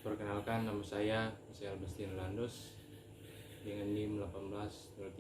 Perkenalkan, nama saya Michael Bastian Landos dengan NIM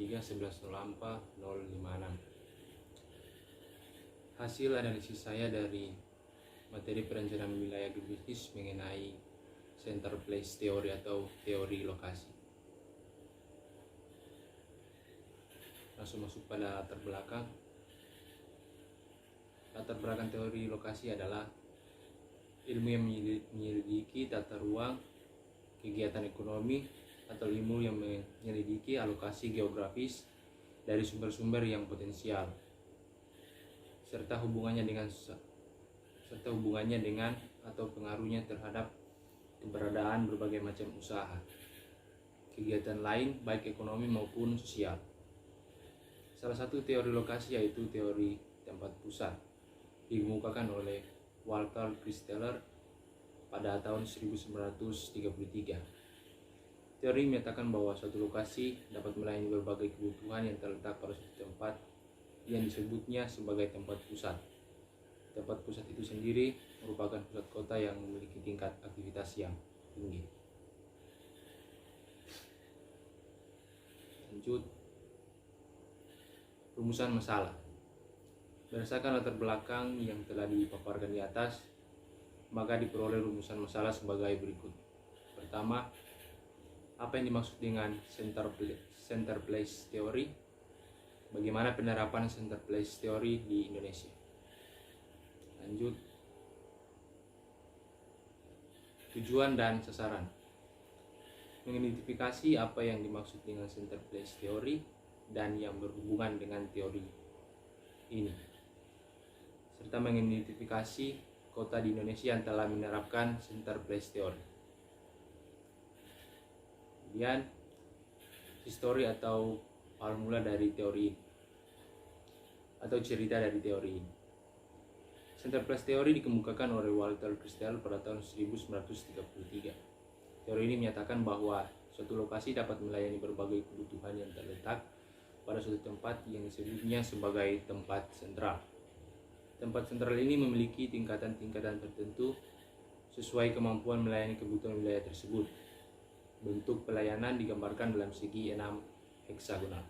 1803110456. Hasil analisis saya dari materi perencanaan wilayah geografis mengenai center place theory atau teori lokasi. Langsung masuk pada latar belakang. Latar belakang teori lokasi adalah ilmu yang menyelidiki tata ruang, kegiatan ekonomi, atau ilmu yang menyelidiki alokasi geografis dari sumber-sumber yang potensial, serta hubungannya dengan atau pengaruhnya terhadap keberadaan berbagai macam usaha, kegiatan lain baik ekonomi maupun sosial. Salah satu teori lokasi yaitu teori tempat pusat, dikemukakan oleh Walter Christeller pada tahun 1933. Teori menyatakan bahwa suatu lokasi dapat melayani berbagai kebutuhan yang terletak pada suatu tempat yang disebutnya sebagai tempat pusat. Tempat pusat itu sendiri merupakan pusat kota yang memiliki tingkat aktivitas yang tinggi. Lanjut, rumusan masalah. Berdasarkan latar belakang yang telah dipaparkan di atas, maka diperoleh rumusan masalah sebagai berikut. Pertama, apa yang dimaksud dengan center place theory? Bagaimana penerapan center place theory di Indonesia? Lanjut, tujuan dan sasaran. Mengidentifikasi apa yang dimaksud dengan center place theory dan yang berhubungan dengan teori ini, serta mengidentifikasi kota di Indonesia yang telah menerapkan center place theory. Kemudian, histori atau awal mula dari teori ini, atau cerita dari teori ini. Center place theory dikemukakan oleh Walter Christeller pada tahun 1933. Teori ini menyatakan bahwa suatu lokasi dapat melayani berbagai kebutuhan yang terletak pada suatu tempat yang disebutnya sebagai tempat sentral. Tempat sentral ini memiliki tingkatan-tingkatan tertentu sesuai kemampuan melayani kebutuhan wilayah tersebut. Bentuk pelayanan digambarkan dalam segi 6 heksagonal.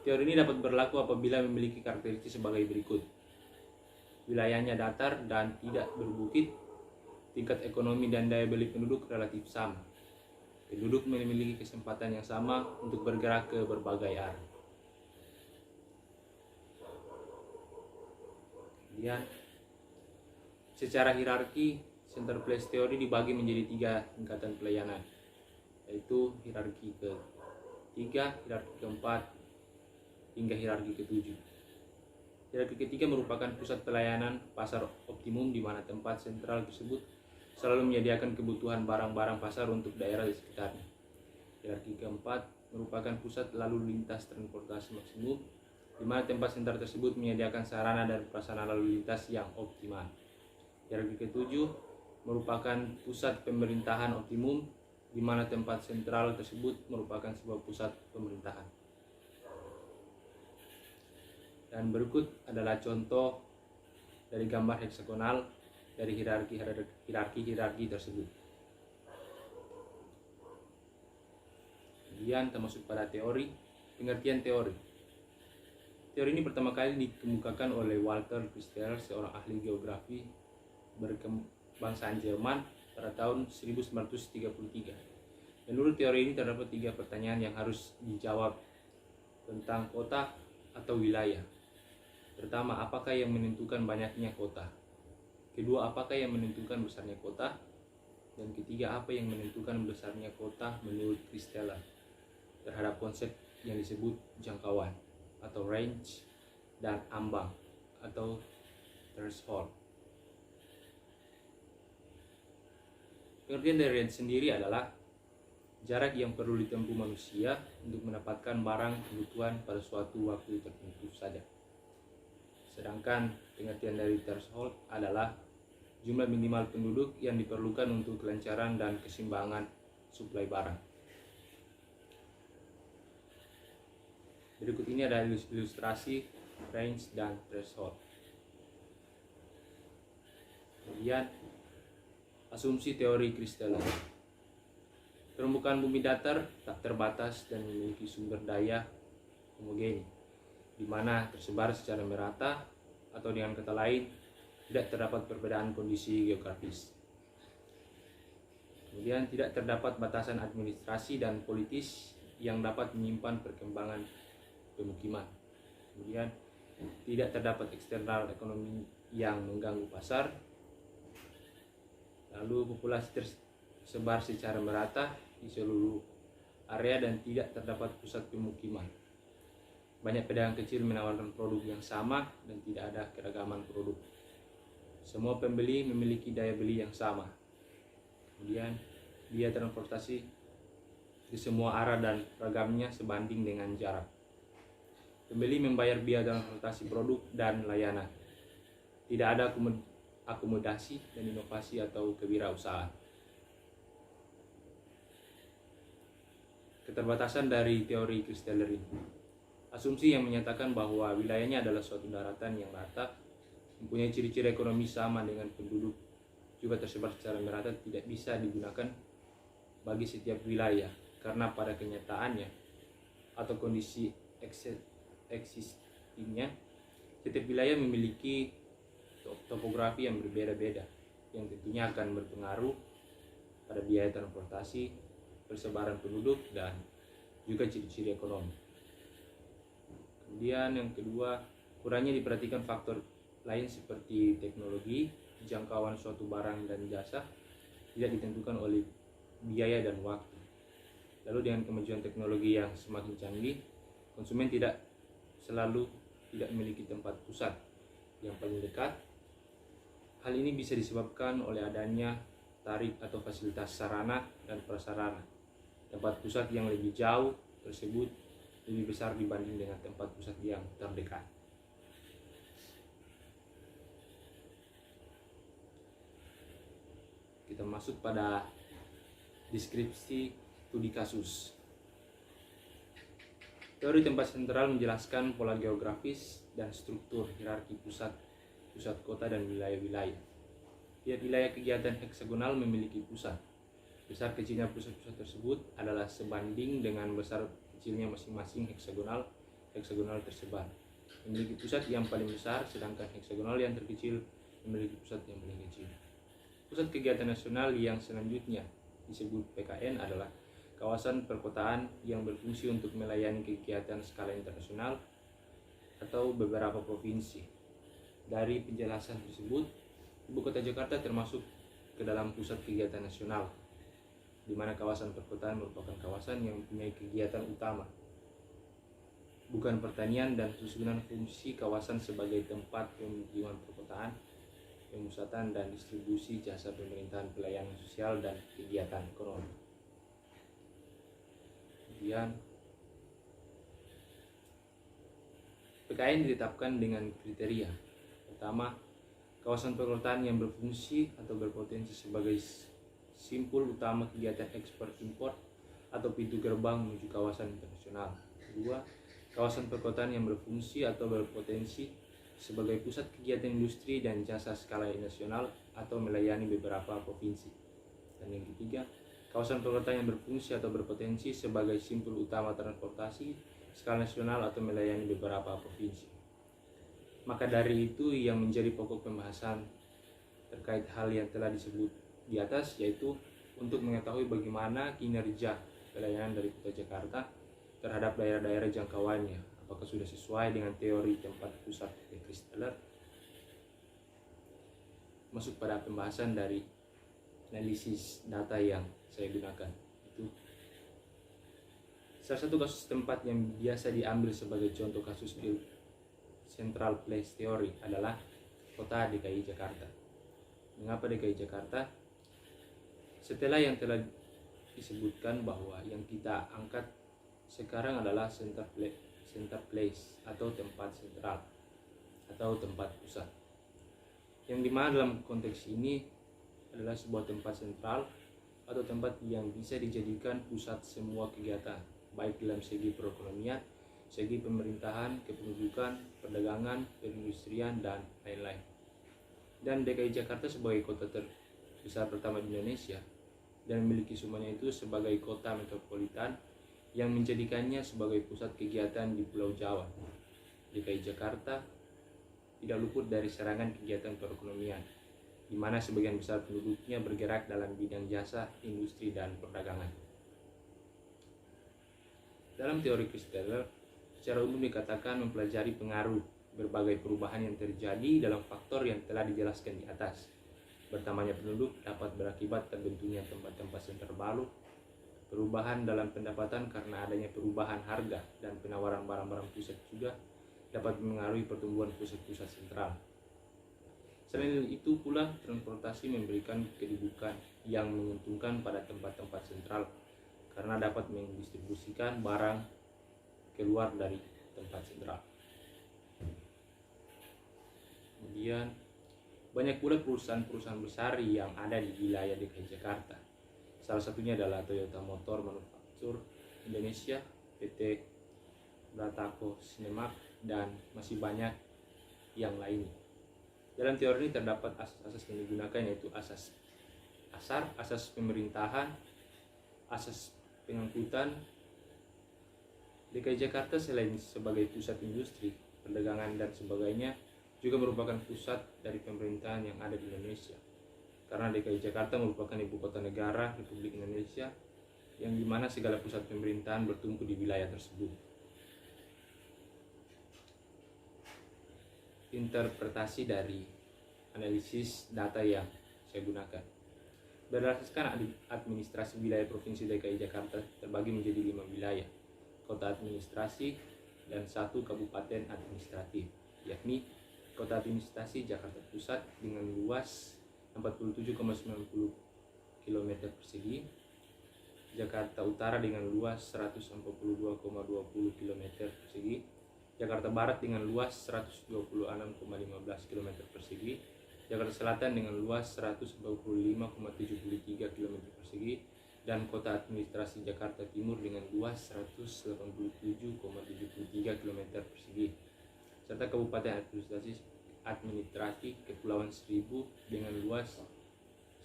Teori ini dapat berlaku apabila memiliki karakteristik sebagai berikut. Wilayahnya datar dan tidak berbukit. Tingkat ekonomi dan daya beli penduduk relatif sama. Penduduk memiliki kesempatan yang sama untuk bergerak ke berbagai arah. Kemudian, secara hierarki, center place theory dibagi menjadi 3 tingkatan pelayanan, yaitu hierarki ke-3, hierarki ke-4, hingga hierarki ke-7. Hierarki ke-3 merupakan pusat pelayanan pasar optimum di mana tempat sentral tersebut selalu menyediakan kebutuhan barang-barang pasar untuk daerah di sekitarnya. Hierarki ke-4 merupakan pusat lalu lintas transportasi maksimum di mana tempat sentral tersebut menyediakan sarana dan prasarana lalu lintas yang optimal. Hierarki ke-7 merupakan pusat pemerintahan optimum di mana tempat sentral tersebut merupakan sebuah pusat pemerintahan. Dan berikut adalah contoh dari gambar heksagonal dari hierarki tersebut. Kemudian termasuk pada teori, pengertian teori. Teori ini pertama kali dikemukakan oleh Walter Christeller, seorang ahli geografi berkebangsaan Jerman pada tahun 1933. Menurut teori ini terdapat 3 pertanyaan yang harus dijawab tentang kota atau wilayah. Pertama, apakah yang menentukan banyaknya kota? Kedua, apakah yang menentukan besarnya kota? Dan ketiga, apa yang menentukan besarnya kota menurut Christeller terhadap konsep yang disebut jangkauan atau range dan ambang atau threshold. Pengertian dari range sendiri adalah jarak yang perlu ditempuh manusia untuk mendapatkan barang kebutuhan pada suatu waktu tertentu saja. Sedangkan pengertian dari threshold adalah jumlah minimal penduduk yang diperlukan untuk kelancaran dan keseimbangan suplai barang. Berikut ini ada ilustrasi range dan threshold. Kemudian asumsi teori Christaller. Permukaan bumi datar tak terbatas dan memiliki sumber daya homogeni, di mana tersebar secara merata, atau dengan kata lain, tidak terdapat perbedaan kondisi geografis. Kemudian tidak terdapat batasan administrasi dan politis yang dapat menyimpan perkembangan pemukiman. Kemudian tidak terdapat eksternal ekonomi yang mengganggu pasar. Lalu populasi tersebar secara merata di seluruh area dan tidak terdapat pusat pemukiman. Banyak pedagang kecil menawarkan produk yang sama dan tidak ada keragaman produk. Semua pembeli memiliki daya beli yang sama. Kemudian biaya transportasi di semua arah dan ragamnya sebanding dengan jarak. Pembeli membayar biaya transportasi produk dan layanan. Tidak ada akomodasi dan inovasi atau kewirausahaan. Keterbatasan dari teori Christaller ini. Asumsi yang menyatakan bahwa wilayahnya adalah suatu daratan yang rata, mempunyai ciri-ciri ekonomi sama dengan penduduk, juga tersebar secara merata, tidak bisa digunakan bagi setiap wilayah, karena pada kenyataannya atau kondisi existingnya, setiap wilayah memiliki topografi yang berbeda-beda, yang tentunya akan berpengaruh pada biaya transportasi, persebaran penduduk, dan juga ciri-ciri ekonomi. Kemudian yang kedua, kurangnya diperhatikan faktor lain seperti teknologi. Jangkauan suatu barang dan jasa tidak ditentukan oleh biaya dan waktu. Lalu dengan kemajuan teknologi yang semakin canggih, konsumen tidak selalu tidak memiliki tempat pusat yang paling dekat. Hal ini bisa disebabkan oleh adanya tarif atau fasilitas sarana dan prasarana. Tempat pusat yang lebih jauh tersebut lebih besar dibanding dengan tempat pusat yang terdekat. Kita masuk pada deskripsi studi kasus. Teori tempat sentral menjelaskan pola geografis dan struktur hierarki pusat kota dan wilayah-wilayah. Tiap wilayah kegiatan heksagonal memiliki pusat. Besar kecilnya pusat-pusat tersebut adalah sebanding dengan besar kecilnya masing-masing heksagonal tersebar. Memiliki pusat yang paling besar, sedangkan heksagonal yang terkecil memiliki pusat yang paling kecil. Pusat kegiatan nasional yang selanjutnya disebut PKN adalah kawasan perkotaan yang berfungsi untuk melayani kegiatan skala internasional atau beberapa provinsi. Dari penjelasan tersebut, Ibu Kota Jakarta termasuk ke dalam pusat kegiatan nasional, di mana kawasan perkotaan merupakan kawasan yang mempunyai kegiatan utama, bukan pertanian, dan susunan fungsi kawasan sebagai tempat pemukiman perkotaan, pemusatan dan distribusi jasa pemerintahan, pelayanan sosial, dan kegiatan ekonomi. Kemudian PKN ditetapkan dengan kriteria. Pertama, kawasan perkotaan yang berfungsi atau berpotensi sebagai simpul utama kegiatan ekspor impor atau pintu gerbang menuju kawasan internasional. Kedua, kawasan perkotaan yang berfungsi atau berpotensi sebagai pusat kegiatan industri dan jasa skala nasional atau melayani beberapa provinsi. Dan yang ketiga, kawasan perkotaan yang berfungsi atau berpotensi sebagai simpul utama transportasi skala nasional atau melayani beberapa provinsi. Maka dari itu yang menjadi pokok pembahasan terkait hal yang telah disebut di atas, yaitu untuk mengetahui bagaimana kinerja pelayanan dari Kota Jakarta terhadap daerah-daerah jangkauannya, apakah sudah sesuai dengan teori tempat pusat Christaller. Masuk pada pembahasan dari analisis data yang saya gunakan. Itu salah satu kasus tempat yang biasa diambil sebagai contoh kasus Central Place Theory adalah Kota DKI Jakarta. Mengapa DKI Jakarta? Setelah yang telah disebutkan bahwa yang kita angkat sekarang adalah center place atau tempat sentral atau tempat pusat, yang dimana dalam konteks ini adalah sebuah tempat sentral atau tempat yang bisa dijadikan pusat semua kegiatan, baik dalam segi perekonomian, segi pemerintahan, kependudukan, perdagangan, perindustrian, dan lain-lain. Dan DKI Jakarta sebagai kota terbesar pertama di Indonesia dan memiliki semuanya itu sebagai kota metropolitan yang menjadikannya sebagai pusat kegiatan di Pulau Jawa. DKI Jakarta tidak luput dari serangan kegiatan perekonomian, di mana sebagian besar penduduknya bergerak dalam bidang jasa, industri, dan perdagangan. Dalam teori Christaller, secara umum dikatakan mempelajari pengaruh berbagai perubahan yang terjadi dalam faktor yang telah dijelaskan di atas. Bertambahnya penduduk dapat berakibat terbentuknya tempat-tempat senter baru, perubahan dalam pendapatan karena adanya perubahan harga dan penawaran barang-barang pusat juga dapat mengaruhi pertumbuhan pusat-pusat sentral. Selain itu pula, transportasi memberikan kedudukan yang menguntungkan pada tempat-tempat sentral karena dapat mendistribusikan barang keluar dari tempat sentral. Kemudian banyak pula perusahaan-perusahaan besar yang ada di wilayah DKI Jakarta. Salah satunya adalah Toyota Motor Manufaktur Indonesia, PT Brataco Sinemak, dan masih banyak yang lainnya. Dalam teori ini terdapat asas-asas yang digunakan, yaitu asas pasar, asas pemerintahan, asas pengangkutan. DKI Jakarta selain sebagai pusat industri, perdagangan, dan sebagainya, juga merupakan pusat dari pemerintahan yang ada di Indonesia. Karena DKI Jakarta merupakan ibu kota negara Republik Indonesia, yang dimana segala pusat pemerintahan bertumpu di wilayah tersebut. Interpretasi dari analisis data yang saya gunakan. Berdasarkan administrasi wilayah Provinsi DKI Jakarta terbagi menjadi 5 wilayah, kota administrasi, dan 1 kabupaten administratif, yakni Kota Administrasi Jakarta Pusat dengan luas 47,90 km persegi, Jakarta Utara dengan luas 142,20 km persegi, Jakarta Barat dengan luas 126,15 km persegi, Jakarta Selatan dengan luas 125,73 km persegi, dan Kota Administrasi Jakarta Timur dengan luas 187,73 km persegi, serta Kabupaten Administrasi Kepulauan Seribu dengan luas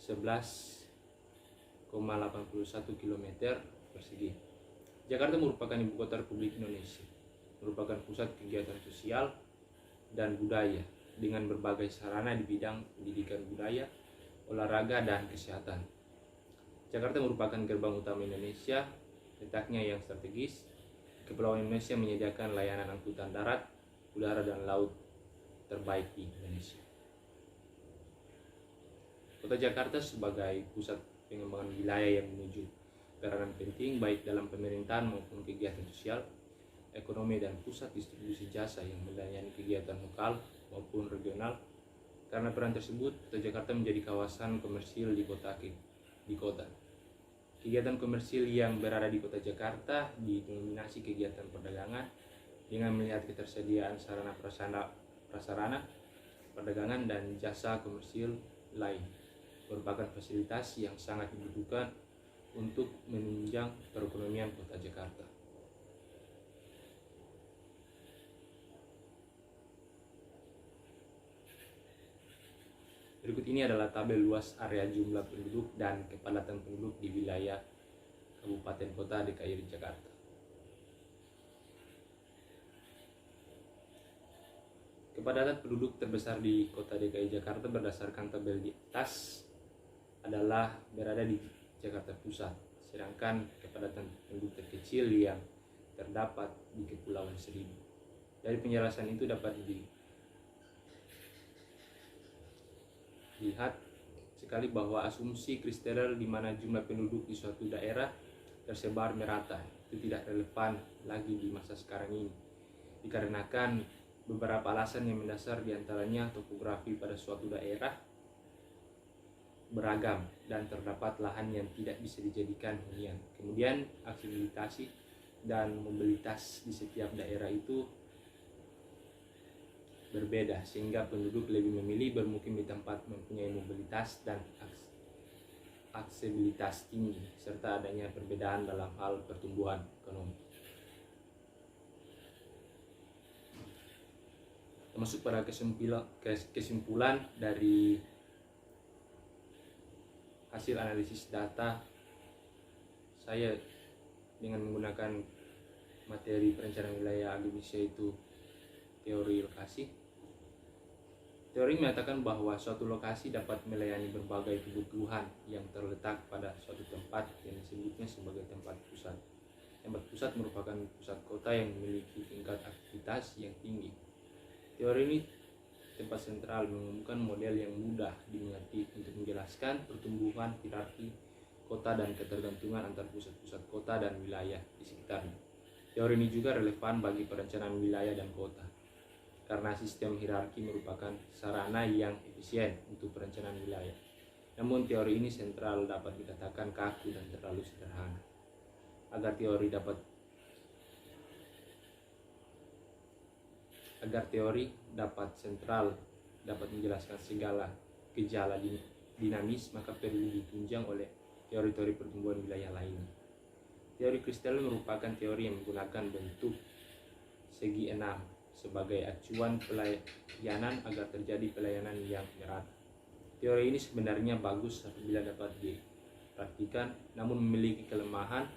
11,81 km persegi. Jakarta merupakan ibu kota Republik Indonesia, merupakan pusat kegiatan sosial dan budaya dengan berbagai sarana di bidang pendidikan budaya, olahraga, dan kesehatan. Jakarta merupakan gerbang utama Indonesia, letaknya yang strategis. Kepulauan Indonesia menyediakan layanan angkutan darat, udara, dan laut terbaik di Indonesia. Kota Jakarta sebagai pusat pengembangan wilayah yang menuju peranan penting baik dalam pemerintahan maupun kegiatan sosial, ekonomi, dan pusat distribusi jasa yang melayani kegiatan lokal maupun regional. Karena peran tersebut, Kota Jakarta menjadi kawasan komersil di kota. Kegiatan komersil yang berada di Kota Jakarta didominasi kegiatan perdagangan dengan melihat ketersediaan sarana prasarana perdagangan dan jasa komersil lain, merupakan fasilitas yang sangat dibutuhkan untuk menunjang perekonomian Kota Jakarta. Berikut ini adalah tabel luas area jumlah penduduk dan kepadatan penduduk di wilayah Kabupaten Kota DKI Jakarta. Kepadatan penduduk terbesar di Kota DKI Jakarta berdasarkan tabel di atas adalah berada di Jakarta Pusat, sedangkan kepadatan penduduk terkecil yang terdapat di Kepulauan Seribu. Dari penjelasan itu dapat dilihat sekali bahwa asumsi Christaller di mana jumlah penduduk di suatu daerah tersebar merata itu tidak relevan lagi di masa sekarang ini, dikarenakan beberapa alasan yang mendasar, diantaranya topografi pada suatu daerah beragam dan terdapat lahan yang tidak bisa dijadikan hunian. Kemudian aksesibilitas dan mobilitas di setiap daerah itu berbeda, sehingga penduduk lebih memilih bermukim di tempat mempunyai mobilitas dan aksesibilitas tinggi, serta adanya perbedaan dalam hal pertumbuhan ekonomi. masuk pada kesimpulan dari hasil analisis data saya dengan menggunakan materi perencanaan wilayah Indonesia, itu teori lokasi. Teori mengatakan bahwa suatu lokasi dapat melayani berbagai kebutuhan yang terletak pada suatu tempat yang disebutnya sebagai tempat pusat. Tempat pusat merupakan pusat kota yang memiliki tingkat aktivitas yang tinggi. Teori ini tempat sentral mengumumkan model yang mudah dimengerti untuk menjelaskan pertumbuhan hierarki kota dan ketergantungan antar pusat-pusat kota dan wilayah di sekitarnya. Teori ini juga relevan bagi perencanaan wilayah dan kota, karena sistem hierarki merupakan sarana yang efisien untuk perencanaan wilayah. Namun teori ini sentral dapat dikatakan kaku dan terlalu sederhana. Agar teori dapat sentral, dapat menjelaskan segala gejala dinamis, maka perlu ditunjang oleh teori-teori pertumbuhan wilayah lainnya. Teori kristal merupakan teori yang menggunakan bentuk segi enam sebagai acuan pelayanan agar terjadi pelayanan yang merata. Teori ini sebenarnya bagus apabila dapat dipraktikkan, namun memiliki kelemahan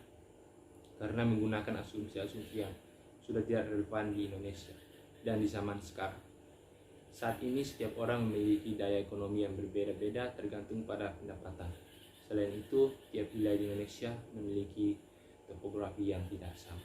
karena menggunakan asumsi-asumsi yang sudah tidak relevan di Indonesia dan di zaman sekarang. Saat ini setiap orang memiliki daya ekonomi yang berbeda-beda tergantung pada pendapatan. Selain itu, tiap wilayah di Indonesia memiliki topografi yang tidak sama.